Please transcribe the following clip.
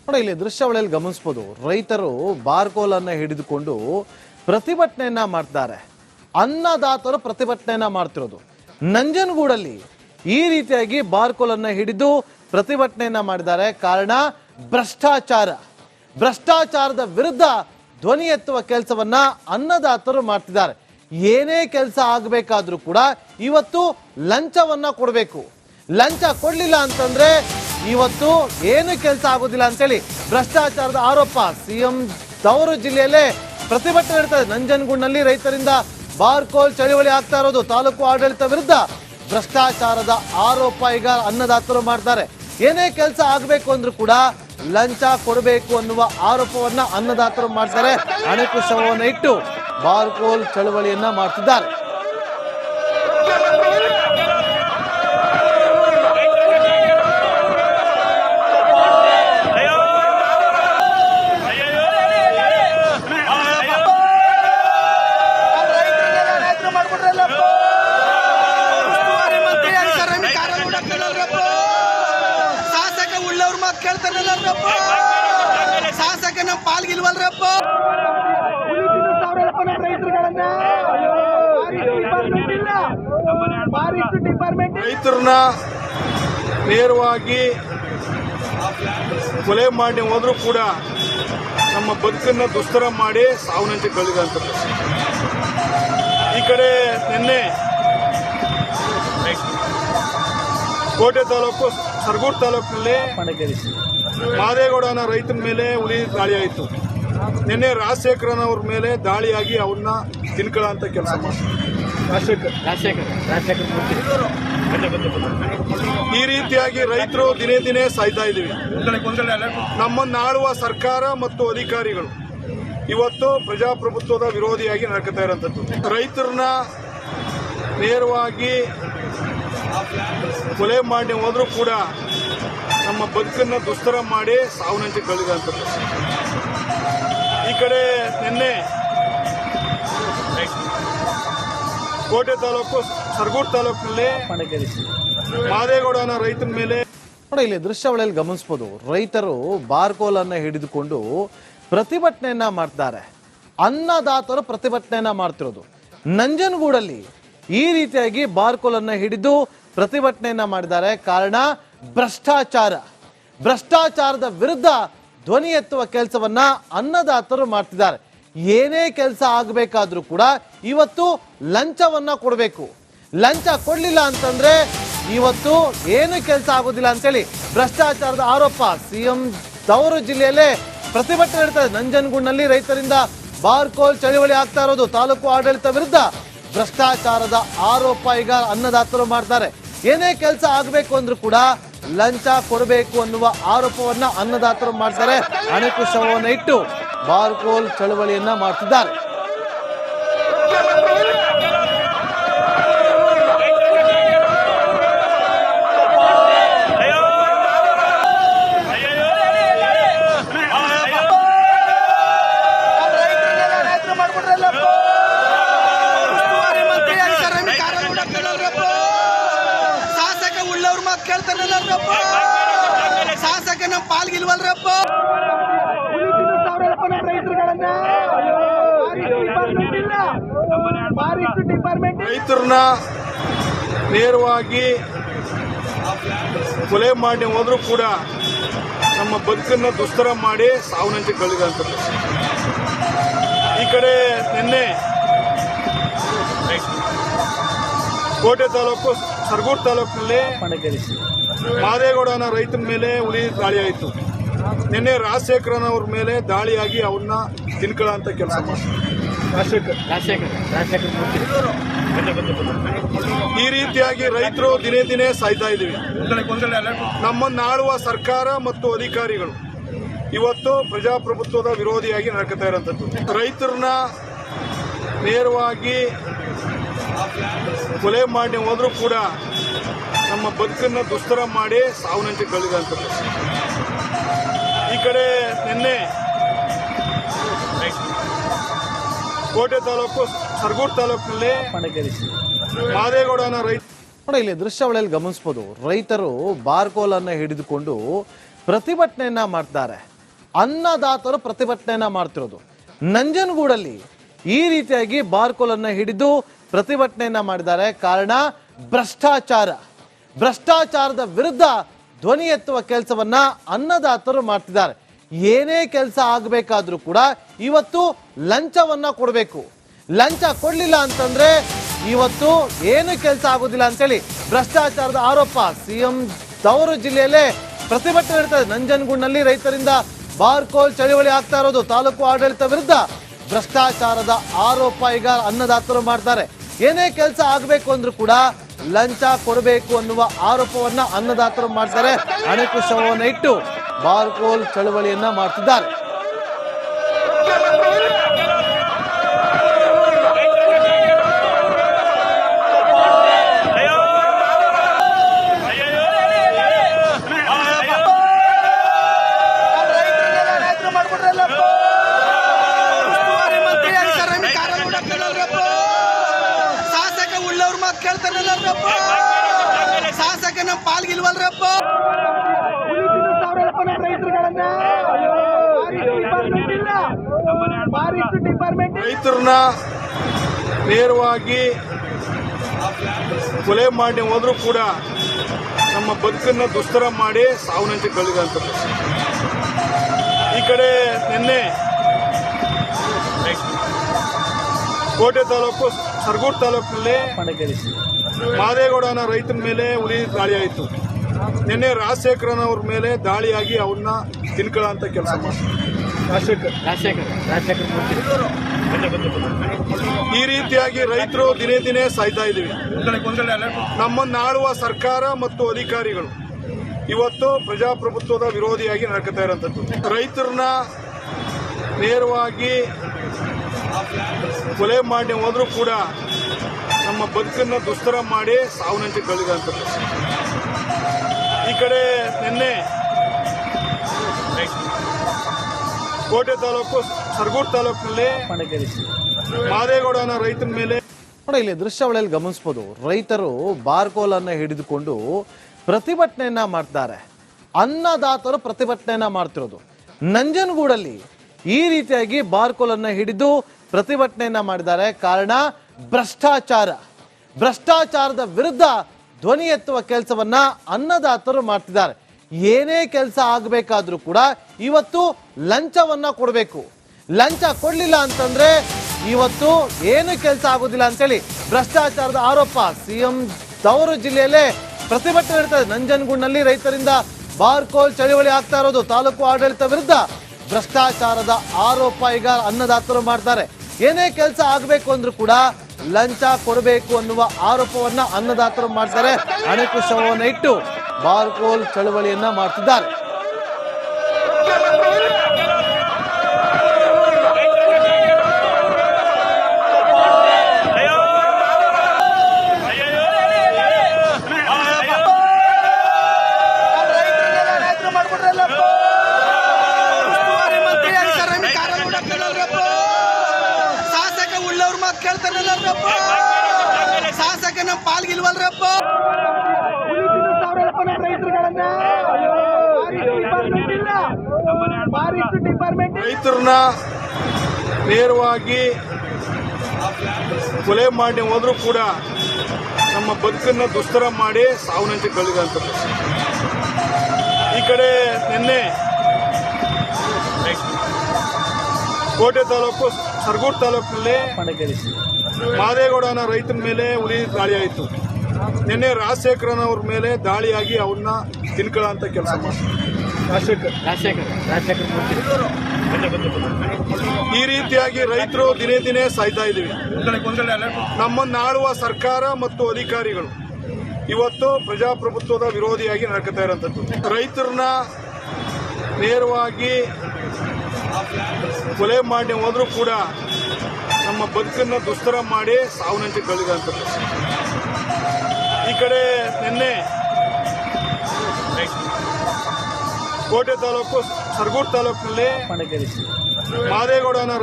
ನೋಡಿ, ಇಲ್ಲಿ ದೃಶ್ಯಾವಳಿಯಲ್ಲಿ ಗಮನಿಸಬಹುದು, ರೈತರು ಬಾರ್ಕೋಲನ್ನು ಹಿಡಿದುಕೊಂಡು ಪ್ರತಿಭಟನೆಯನ್ನ ಮಾಡ್ತಾರೆ. ಅನ್ನದಾತರು ಪ್ರತಿಭಟನೆಯನ್ನ ಮಾಡ್ತಿರೋದು ನಂಜನಗೂಡಲ್ಲಿ ಈ ರೀತಿಯಾಗಿ ಬಾರ್ಕೋಲನ್ನು ಹಿಡಿದು ಪ್ರತಿಭಟನೆಯನ್ನ ಮಾಡಿದ್ದಾರೆ. ಕಾರಣ ಭ್ರಷ್ಟಾಚಾರದ ವಿರುದ್ಧ ಧ್ವನಿ ಎತ್ತುವ ಕೆಲಸವನ್ನ ಅನ್ನದಾತರು ಮಾಡ್ತಿದ್ದಾರೆ. ಏನೇ ಕೆಲಸ ಆಗಬೇಕಾದ್ರೂ ಕೂಡ ಇವತ್ತು ಲಂಚವನ್ನ ಕೊಡಬೇಕು. ಲಂಚ ಕೊಡ್ಲಿಲ್ಲ ಅಂತಂದ್ರೆ ಇವತ್ತು ಏನು ಕೆಲಸ ಆಗೋದಿಲ್ಲ ಅಂತೇಳಿ ಭ್ರಷ್ಟಾಚಾರದ ಆರೋಪ. ಸಿಎಂ ದವರು ಜಿಲ್ಲೆಯಲ್ಲೇ ಪ್ರತಿಭಟನೆ ನಡೀತದೆ. ನಂಜನಗೂಡಿನಲ್ಲಿ ರೈತರಿಂದ ಬಾರ್ಕೋಲ್ ಚಳವಳಿ ಆಗ್ತಾ ಇರೋದು. ತಾಲೂಕು ಆಡಳಿತ ವಿರುದ್ಧ ಭ್ರಷ್ಟಾಚಾರದ ಆರೋಪ ಈಗ ಅನ್ನದಾತರು ಮಾಡ್ತಾರೆ. ಏನೇ ಕೆಲಸ ಆಗಬೇಕು ಅಂದ್ರೂ ಕೂಡ ಲಂಚ ಕೊಡಬೇಕು ಅನ್ನುವ ಆರೋಪವನ್ನ ಅನ್ನದಾತರು ಮಾಡ್ತಾರೆ. ಅಣಕು ಶವವನ್ನು ಇಟ್ಟು ಬಾರ್ಕೋಲ್ ಚಳವಳಿಯನ್ನ ಮಾಡ್ತಿದ್ದಾರೆ. ಶಾಸಕನ ಪಾಲ್ಗಿಲ್ವಲ್ರಪ್ಪ. ರೈತರನ್ನ ನೇರವಾಗಿ ಕೊಲೆ ಮಾಡಿ ಹೋದ್ರೂ ಕೂಡ ನಮ್ಮ ಬದುಕನ್ನ ದುಸ್ತರ ಮಾಡಿ ಸಾವನ್ನಂಚೆ ಕಳೆದಂಥದ್ದು. ಈ ಕಡೆ ನಿನ್ನೆ ಕೋಟೆ ತಾಲೂಕು ಸರಗೂರು ತಾಲೂಕಿನಲ್ಲಿ ಮಾದೇಗೌಡನ ರೈತನ ಮೇಲೆ ಹುಲಿ ದಾಳಿ ಆಯಿತು. ನಿನ್ನೆ ರಾಜಶೇಖರನ್ ಅವ್ರ ಮೇಲೆ ದಾಳಿಯಾಗಿ ಅವ್ರನ್ನ ತಿನ್ಕೊಳ್ಳೋ ಕೆಲಸ ಮಾಡಿ ಈ ರೀತಿಯಾಗಿ ರೈತರು ದಿನೇ ದಿನೇ ಸಾಯ್ತಾ ಇದ್ದೀವಿ. ನಮ್ಮನ್ನು ಆಳುವ ಸರ್ಕಾರ ಮತ್ತು ಅಧಿಕಾರಿಗಳು ಇವತ್ತು ಪ್ರಜಾಪ್ರಭುತ್ವದ ವಿರೋಧಿಯಾಗಿ ನಡ್ಕೊತಾ ಇರೋಂಥದ್ದು. ರೈತರನ್ನ ನೇರವಾಗಿ ಕೊಲೆ ಮಾಡಿ ಹೋದ್ರೂ ಕೂಡ ನಮ್ಮ ಬದುಕನ್ನ ದುಸ್ತರ ಮಾಡಿ ಸಾವನ್ನಂಚೆ ಕಳೆದಂಥದ್ದು. ಈ ಕಡೆ ನಿನ್ನೆ ಕೋಟೆ ತಾಲೂಕು ಸರಗೂರು ತಾಲೂಕಿನಲ್ಲಿ ಮಾದೇಗೌಡನ ರೈತನ ಮೇಲೆ ನೋಡಿ, ಇಲ್ಲಿ ದೃಶ್ಯಾವಳಿಯಲ್ಲಿ ಗಮನಿಸಬಹುದು, ರೈತರು ಬಾರ್ಕೋಲನ್ನು ಹಿಡಿದುಕೊಂಡು ಪ್ರತಿಭಟನೆಯನ್ನ ಮಾಡ್ತಾರೆ. ಅನ್ನದಾತರು ಪ್ರತಿಭಟನೆಯನ್ನ ಮಾಡ್ತಿರೋದು ನಂಜನಗೂಡಲ್ಲಿ ಈ ರೀತಿಯಾಗಿ ಬಾರ್ಕೋಲನ್ನು ಹಿಡಿದು ಪ್ರತಿಭಟನೆಯನ್ನ ಮಾಡಿದ್ದಾರೆ. ಕಾರಣ ಭ್ರಷ್ಟಾಚಾರದ ವಿರುದ್ಧ ಧ್ವನಿ ಎತ್ತುವ ಕೆಲಸವನ್ನ ಅನ್ನದಾತರು ಮಾಡ್ತಿದ್ದಾರೆ. ಏನೇ ಕೆಲಸ ಆಗಬೇಕಾದ್ರೂ ಕೂಡ ಇವತ್ತು ಲಂಚವನ್ನ ಕೊಡಬೇಕು. ಲಂಚ ಕೊಡ್ಲಿಲ್ಲ ಅಂತಂದ್ರೆ ಇವತ್ತು ಏನು ಕೆಲಸ ಆಗೋದಿಲ್ಲ ಅಂತೇಳಿ ಭ್ರಷ್ಟಾಚಾರದ ಆರೋಪ. ಸಿಎಂ ದವರು ಜಿಲ್ಲೆಯಲ್ಲೇ ಪ್ರತಿಭಟನೆ ನಡೀತದೆ. ನಂಜನಗೂಡಿನಲ್ಲಿ ರೈತರಿಂದ ಬಾರ್ಕೋಲ್ ಚಳವಳಿ ಆಗ್ತಾ ಇರೋದು. ತಾಲೂಕು ಆಡಳಿತ ವಿರುದ್ಧ ಭ್ರಷ್ಟಾಚಾರದ ಆರೋಪ ಈಗ ಅನ್ನದಾತರು ಮಾಡ್ತಾರೆ. ಏನೇ ಕೆಲಸ ಆಗಬೇಕು ಅಂದ್ರೂ ಕೂಡ ಲಂಚ ಕೊಡಬೇಕು ಅನ್ನುವ ಆರೋಪವನ್ನ ಅನ್ನದಾತರು ಮಾಡ್ತಾರೆ. ಅಣಕು ಶವವನ್ನು ಇಟ್ಟು ಬಾರ್ಕೋಲ್ ಚಳವಳಿಯನ್ನ ಮಾಡ್ತಿದ್ದಾರೆ. ಶಾಸಕನ ಪಾಲ್ಗಿಲ್ವಲ್ರಪ್ಪ. ರೈತರನ್ನ ನೇರವಾಗಿ ಕೊಲೆ ಮಾಡಿ ಹೋದ್ರೂ ಕೂಡ ನಮ್ಮ ಬದುಕನ್ನ ದುಸ್ತರ ಮಾಡಿ ಸಾವನ್ನಂಚೆ ಕಳೆದಂಥದ್ದು. ಈ ಕಡೆ ನಿನ್ನೆ ಕೋಟೆ ತಾಲೂಕು ಸರಗೂರು ತಾಲೂಕಿನಲ್ಲಿ ಮಾದೇಗೌಡನ ರೈತನ ಮೇಲೆ ಹುಲಿ ದಾಳಿ ಆಯಿತು. ನಿನ್ನೆ ರಾಜಶೇಖರನ್ ಅವ್ರ ಮೇಲೆ ದಾಳಿಯಾಗಿ ಅವ್ರನ್ನ ತಿನ್ಕೊಳ್ಳೋ ಕೆಲಸ ಮಾಡಿ ಈ ರೀತಿಯಾಗಿ ರೈತರು ದಿನೇ ದಿನೇ ಸಾಯ್ತಾ ಇದ್ದೀವಿ. ನಮ್ಮನ್ನು ಆಳುವ ಸರ್ಕಾರ ಮತ್ತು ಅಧಿಕಾರಿಗಳು ಇವತ್ತು ಪ್ರಜಾಪ್ರಭುತ್ವದ ವಿರೋಧಿಯಾಗಿ ನಡ್ಕೊತಾ ಇರೋಂಥದ್ದು. ರೈತರನ್ನ ನೇರವಾಗಿ ಕೊಲೆ ಮಾಡಿ ಹೋದ್ರೂ ಕೂಡ ನಮ್ಮ ಬದುಕನ್ನ ದುಸ್ತರ ಮಾಡಿ ಸಾವನ್ನಂಚೆ ಕಳೆದಂಥದ್ದು. ಈ ಕಡೆ ನಿನ್ನೆ ಕೋಟೆ ತಾಲೂಕು ಸರಗೂರು ತಾಲೂಕಿನಲ್ಲಿ ಮಾದೇಗೌಡನ ರೈತ ನೋಡಿ, ಇಲ್ಲಿ ದೃಶ್ಯಾವಳಿಯಲ್ಲಿ ಗಮನಿಸಬಹುದು, ರೈತರು ಬಾರ್ಕೋಲನ್ನು ಹಿಡಿದುಕೊಂಡು ಪ್ರತಿಭಟನೆಯನ್ನ ಮಾಡ್ತಾರೆ. ಅನ್ನದಾತರು ಪ್ರತಿಭಟನೆಯನ್ನ ಮಾಡ್ತಿರೋದು. ನಂಜನಗೂಡಲ್ಲಿ ಈ ರೀತಿಯಾಗಿ ಬಾರ್ಕೋಲನ್ನ ಹಿಡಿದು ಪ್ರತಿಭಟನೆಯನ್ನ ಮಾಡಿದ್ದಾರೆ. ಕಾರಣ ಭ್ರಷ್ಟಾಚಾರದ ವಿರುದ್ಧ ಧ್ವನಿ ಎತ್ತುವ ಕೆಲಸವನ್ನ ಅನ್ನದಾತರು ಮಾಡ್ತಿದ್ದಾರೆ. ಏನೇ ಕೆಲಸ ಆಗಬೇಕಾದ್ರೂ ಕೂಡ ಇವತ್ತು ಲಂಚವನ್ನ ಕೊಡಬೇಕು. ಲಂಚ ಕೊಡ್ಲಿಲ್ಲ ಅಂತಂದ್ರೆ ಇವತ್ತು ಏನು ಕೆಲಸ ಆಗೋದಿಲ್ಲ ಅಂತೇಳಿ ಭ್ರಷ್ಟಾಚಾರದ ಆರೋಪ. ಸಿಎಂ ತವರು ಜಿಲ್ಲೆಯಲ್ಲೇ ಪ್ರತಿಭಟನೆ ನಡೀತದೆ. ನಂಜನಗೂಡಿನಲ್ಲಿ ರೈತರಿಂದ ಬಾರ್ಕೋಲ್ ಚಳವಳಿ ಆಗ್ತಾ ಇರೋದು. ತಾಲೂಕು ಆಡಳಿತ ವಿರುದ್ಧ ಭ್ರಷ್ಟಾಚಾರದ ಆರೋಪ ಈಗ ಅನ್ನದಾತರು ಮಾಡ್ತಾರೆ. ಏನೇ ಕೆಲಸ ಆಗಬೇಕು ಅಂದ್ರೂ ಕೂಡ ಲಂಚ ಕೊಡಬೇಕು ಅನ್ನುವ ಆರೋಪವನ್ನ ಅನ್ನದಾತರು ಮಾಡ್ತಾರೆ. ಅಣಕು ಶವವನ್ನು ಇಟ್ಟು ಬಾರ್ಕೋಲ್ ಚಳವಳಿಯನ್ನ ಮಾಡ್ತಿದ್ದಾರೆ. ಶಾಸಕ ಉಳ್ಳವ್ರ ಮಾತು ಕೇಳ್ತಾರಲ್ಲಪ್ಪ, ಶಾಸಕ ನಮ್ಮ ಪಾಲ್ಗಿಲ್ವಲ್ರಪ್ಪ. ರೈತರನ್ನ ನೇರವಾಗಿ ಕೊಲೆ ಮಾಡಿ ಹೋದ್ರೂ ಕೂಡ ನಮ್ಮ ಬದುಕನ್ನ ದುಸ್ತರ ಮಾಡಿ ಸಾವನ್ನಂಚಿ ಕಳೆದಂಥದ್ದು. ಈ ಕಡೆ ನಿನ್ನೆ ಕೋಟೆ ತಾಲೂಕು ಸರಗೂರು ತಾಲೂಕಿನಲ್ಲಿ ಮಾದೇಗೌಡನ ರೈತನ ಮೇಲೆ ಹುಲಿ ದಾಳಿ ಆಯಿತು. ನಿನ್ನೆ ರಾಜಶೇಖರನವ್ರ ಮೇಲೆ ದಾಳಿಯಾಗಿ ಅವ್ರನ್ನ ತಿನ್ಕೊಳ್ಳೋ ಕೆಲಸ ಮಾಡಿ ಈ ರೀತಿಯಾಗಿ ರೈತರು ದಿನೇ ದಿನೇ ಸಾಯ್ತಾ ಇದ್ದೀವಿ. ನಮ್ಮನ್ನು ಆಳುವ ಸರ್ಕಾರ ಮತ್ತು ಅಧಿಕಾರಿಗಳು ಇವತ್ತು ಪ್ರಜಾಪ್ರಭುತ್ವದ ವಿರೋಧಿಯಾಗಿ ನಡ್ಕೊತಾ ಇರೋಂಥದ್ದು. ರೈತರನ್ನ ನೇರವಾಗಿ ಕೊಲೆ ಮಾಡಿ ಹೋದ್ರೂ ಕೂಡ ನಮ್ಮ ಬದುಕನ್ನ ದುಸ್ತರ ಮಾಡಿ ಸಾವನ್ನಂಚಿ ಕಳೆದಂಥದ್ದು. ಈ ಕಡೆ ನಿನ್ನೆ ಕೋಟೆ ತಾಲೂಕು ಸರಗೂರು ತಾಲೂಕಿನಲ್ಲಿ ಮಾದೇಗೌಡನ ರೈತನ ಮೇಲೆ ನೋಡಿ, ಇಲ್ಲಿ ದೃಶ್ಯಾವಳಿಯಲ್ಲಿ ಗಮನಿಸಬಹುದು. ರೈತರು ಬಾರ್ಕೋಲ್ ಅನ್ನ ಹಿಡಿದುಕೊಂಡು ಪ್ರತಿಭಟನೆಯನ್ನ ಮಾಡ್ತಾರೆ. ಅನ್ನದಾತರು ಪ್ರತಿಭಟನೆಯನ್ನ ಮಾಡ್ತಿರೋದು. ನಂಜನಗೂಡಲ್ಲಿ ಈ ರೀತಿಯಾಗಿ ಬಾರ್ಕೋಲ್ ಅನ್ನ ಹಿಡಿದು ಪ್ರತಿಭಟನೆಯನ್ನ ಮಾಡಿದ್ದಾರೆ. ಕಾರಣ ಭ್ರಷ್ಟಾಚಾರದ ವಿರುದ್ಧ ಧ್ವನಿ ಎತ್ತುವ ಕೆಲಸವನ್ನ ಅನ್ನದಾತರು ಮಾಡ್ತಿದ್ದಾರೆ. ಏನೇ ಕೆಲಸ ಆಗಬೇಕಾದ್ರೂ ಕೂಡ ಇವತ್ತು ಲಂಚವನ್ನ ಕೊಡಬೇಕು. ಲಂಚ ಕೊಡ್ಲಿಲ್ಲ ಅಂತಂದ್ರೆ ಇವತ್ತು ಏನು ಕೆಲಸ ಆಗೋದಿಲ್ಲ ಅಂತೇಳಿ ಭ್ರಷ್ಟಾಚಾರದ ಆರೋಪ. ಸಿಎಂ ತವರು ಜಿಲ್ಲೆಯಲ್ಲೇ ಪ್ರತಿಭಟನೆ ನಡೀತದೆ. ನಂಜನಗೂಡಿನಲ್ಲಿ ರೈತರಿಂದ ಬಾರ್ಕೋಲ್ ಚಳವಳಿ ಆಗ್ತಾ ಇರೋದು. ತಾಲೂಕು ಆಡಳಿತ ವಿರುದ್ಧ ಭ್ರಷ್ಟಾಚಾರದ ಆರೋಪ ಈಗ ಅನ್ನದಾತರು ಮಾಡ್ತಾರೆ. ಏನೇ ಕೆಲಸ ಆಗಬೇಕು ಅಂದ್ರೂ ಕೂಡ ಲಂಚ ಕೊಡಬೇಕು ಅನ್ನುವ ಆರೋಪವನ್ನ ಅನ್ನದಾತರು ಮಾಡ್ತಾರೆ. ಅಣಕು ಶವವನ್ನು ಇಟ್ಟು ಬಾರ್ಕೋಲ್ ಚಳವಳಿಯನ್ನ ಮಾಡ್ತಿದ್ದಾರೆ. ಶಾಸಕ ಉಳ್ಳವ್ರ ಮಾತು ಕೇಳ್ತಾರಲ್ಲಪ್ಪ, ಶಾಸಕ ನಮ್ಮ ಪಾಲ್ಗಿಲ್ವಲ್ರಪ್ಪ. ರೈತರನ್ನ ನೇರವಾಗಿ ಕೊಲೆ ಮಾಡಿ ಹೋದ್ರೂ ಕೂಡ ನಮ್ಮ ಬದುಕನ್ನ ದುಸ್ತರ ಮಾಡಿ ಸಾವನ್ನಂಚಿ ಕಳೆದಂಥದ್ದು. ಈ ಕಡೆ ನಿನ್ನೆ ಕೋಟೆ ತಾಲೂಕು ಸರಗೂರು ತಾಲೂಕಿನಲ್ಲಿ ಮಾದೇಗೌಡನ ರೈತನ ಮೇಲೆ ಹುಲಿ ದಾಳಿ ಆಯಿತು. ನಿನ್ನೆ ರಾಜಶೇಖರನವ್ರ ಮೇಲೆ ದಾಳಿಯಾಗಿ ಅವ್ರನ್ನ ತಿನ್ಕೊಳ್ಳೋ ಕೆಲಸ ಮಾಡಿ ಈ ರೀತಿಯಾಗಿ ರೈತರು ದಿನೇ ದಿನೇ ಸಾಯ್ತಾ ಇದ್ದೀವಿ. ನಮ್ಮನ್ನು ಆಳುವ ಸರ್ಕಾರ ಮತ್ತು ಅಧಿಕಾರಿಗಳು ಇವತ್ತು ಪ್ರಜಾಪ್ರಭುತ್ವದ ವಿರೋಧಿಯಾಗಿ ನಡ್ಕೊತಾ ಇರೋಂಥದ್ದು. ರೈತರನ್ನ ನೇರವಾಗಿ ಕೊಲೆ ಮಾಡಿ ಹೋದ್ರೂ ಕೂಡ ನಮ್ಮ ಬದುಕನ್ನ ದುಸ್ತರ ಮಾಡಿ ಸಾವನ್ನಂಚಿ ಕಳೆದಂಥದ್ದು. ಈ ಕಡೆ ನಿನ್ನೆ ಕೋಟೆ ತಾಲೂಕು ಸರಗೂರು ತಾಲೂಕಿನಲ್ಲಿ ಮಾದೇಗೌಡನ